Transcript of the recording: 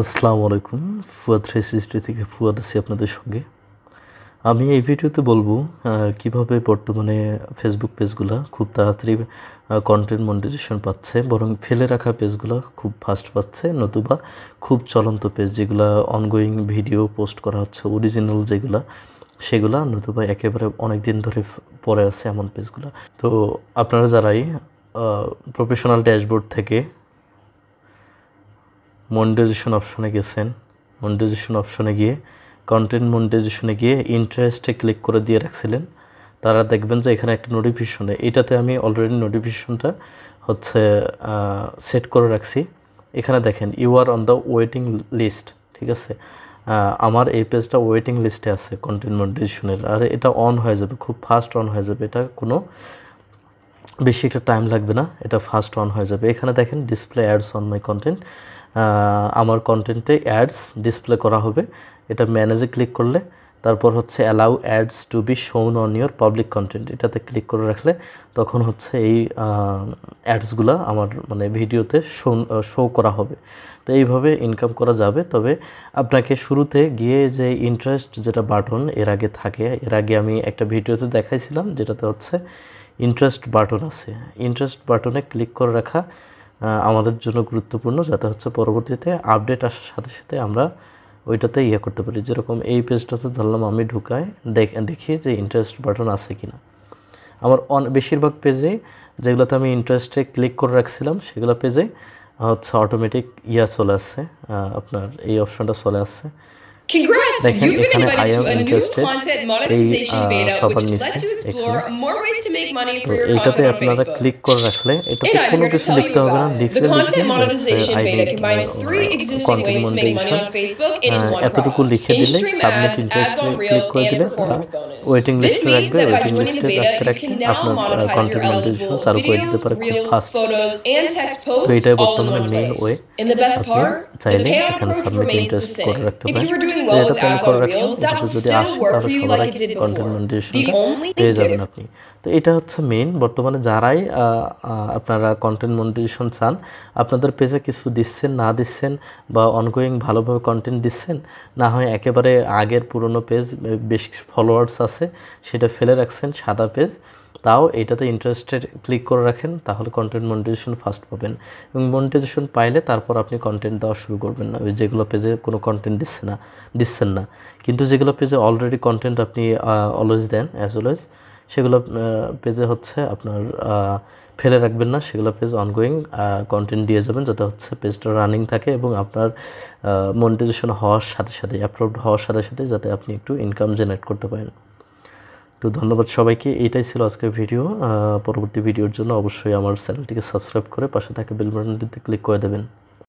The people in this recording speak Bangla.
আসসালামু আলাইকুম। ফুয়াদ 360 থেকে ফুয়াদ আছি আপনাদের সঙ্গে। আমি এই ভিডিওতে বলবো কিভাবে বর্তমানে ফেসবুক পেজগুলো খুব তাড়াতাড়ি কন্টেন্ট মনিটাইজেশন পাচ্ছে, বরং ফেলে রাখা পেজগুলো খুব ফাস্ট পাচ্ছে, নতুবা খুব চলন্ত পেজ যেগুলো অনগোয়িং ভিডিও পোস্ট করা হচ্ছে অরিজিনাল যেগুলো সেগুলো, নতুবা একেবারে অনেক দিন ধরে পড়ে আছে এমন পেজগুলো। তো আপনারা যারাই প্রফেশনাল ড্যাশবোর্ড থেকে মনিটাইজেশন অপশনে গেছেন, মনিটাইজেশন অপশনে গিয়ে কন্টেন্ট মনিটাইজেশনে গিয়ে ইন্টারেস্টে ক্লিক করে দিয়ে রাখছিলেন, তারা দেখবেন যে এখানে একটা নোটিফিকেশনে, এটাতে আমি অলরেডি নোটিফিকেশনটা হচ্ছে সেট করে রাখছি। এখানে দেখেন you are on the waiting list, ঠিক আছে। আমার এই পেজটা ওয়েটিং লিস্টে আছে কন্টেন্ট মনিটাইজেশনের, আর এটা অন হয়ে যাবে, খুব ফাস্ট অন হয়ে যাবে, এটা কোনো বেশি একটা টাইম লাগবে না, এটা ফাস্ট অন হয়ে যাবে। এখানে দেখেন display ads on my content, আমার কন্টেন্টে অ্যাডস ডিসপ্লে করা হবে। এটা ম্যানেজে ক্লিক করলে তারপর হচ্ছে allow ads to be shown on your public content, এটাতে ক্লিক করে রাখলে তখন হচ্ছে এই অ্যাডসগুলো আমার মানে ভিডিওতে শো করা হবে। তো এইভাবে ইনকাম করা যাবে। তবে আপনাকে শুরুতে গিয়ে যে ইন্টারেস্ট যেটা বাটন এর আগে থাকে, এর আগে আমি একটা ভিডিওতে দেখাইছিলাম যেটাতে হচ্ছে ইন্টারেস্ট বাটন আছে, ইন্টারেস্ট বাটনে ক্লিক করে রাখা আমাদের জন্য গুরুত্বপূর্ণ, যাতে হচ্ছে পরবর্তীতে আপডেট আসার সাথে সাথে আমরা ওইটাতে করতে পারি। যেরকম এই পেজটাতে ধরলাম আমি ঢুকাই দেখি যে ইন্টারেস্ট বাটন আছে কি না। আমার বেশিরভাগ পেজে যেগুলোতে আমি ইন্টারেস্টে ক্লিক করে রাখছিলাম সেগুলো পেজে হচ্ছে অটোমেটিক চলে আসছে, আপনার এই অপশনটা চলে আসছে। Congrats! You've been invited to a new content monetization beta, which lets you explore more ways to make money for your content on Facebook. Click করে রাখলে এটাতে And I'm কোনো here to কিছু tell লিখতে you হবে না, about the content monetization beta combines 3 existing content ways to make money on Facebook into one এতটুকু product: লিখে দিলে in-stream submit ads, interest ads on click Reels, করে and a দিলে performance bonus. ওয়েটিং This লিস্টে means রাখবে, that by waiting joining the লিস্টে beta, রাখতে you রাখতে can now আপনার monetize your content monetization eligible চালু করে দিতে videos, পারে খুব reels, fast. photos, and text তো posts এটাই all in বর্তমানে one main place. Way, And the best আপনি part, the চাইলে payout এখানে approach submit remains the interest করে same. রাখতে If পারেন। you were doing well with এটাতে আমি ads করে on রাখলাম, Reels, that এটাতে will যদি still আসে work তাহলে for you সবার like আগে it did content before. The মনিটাইজেশনটা only পেয়ে যাবেন difference. আপনি। তো এটা হচ্ছে মেইন, বর্তমানে যারাই আপনারা কন্টেন্ট মনিটাইজেশন চান, আপনাদের পেজে কিছু দিচ্ছেন না দিচ্ছেন বা অনগোয়িং ভালোভাবে কন্টেন্ট দিচ্ছেন, না হয় একেবারে আগের পুরনো পেজ বেশ ফলোয়ার্স আছে সেটা ফেলে রাখছেন সাদা পেজ, তাও এইটাতে ইন্টারেস্টেড ক্লিক করে রাখেন, তাহলে কন্টেন্ট মনিটাইজেশন ফাস্ট পাবেন। এবং মনিটাইজেশন পাইলে তারপর আপনি কন্টেন্ট দেওয়া শুরু করবেন না, ওই যেগুলো পেজে কোনো কন্টেন্ট দিচ্ছেন না। কিন্তু যেগুলো পেজে অলরেডি কন্টেন্ট আপনি অলওয়েজ দেন অ্যাজ অলওয়েজ, সেগুলো পেজে হচ্ছে আপনার ফেলে রাখবেন না, সেগুলো পেজ অনগোয়িং কন্টেন্ট দিয়ে যাবেন, যাতে হচ্ছে পেজটা রানিং থাকে এবং আপনার মনিটাইজেশন হওয়ার সাথে সাথে, অ্যাপ্রুভড হওয়ার সাথে সাথে যাতে আপনি একটু ইনকাম জেনারেট করতে পারেন। তো ধন্যবাদ সবাইকে, এটাই ছিল আজকের ভিডিও। পরবর্তী ভিডিওর জন্য অবশ্যই আমার চ্যানেলটিকে সাবস্ক্রাইব করে পাশে থাকা বেল বাটনটিতে ক্লিক করে দেবেন।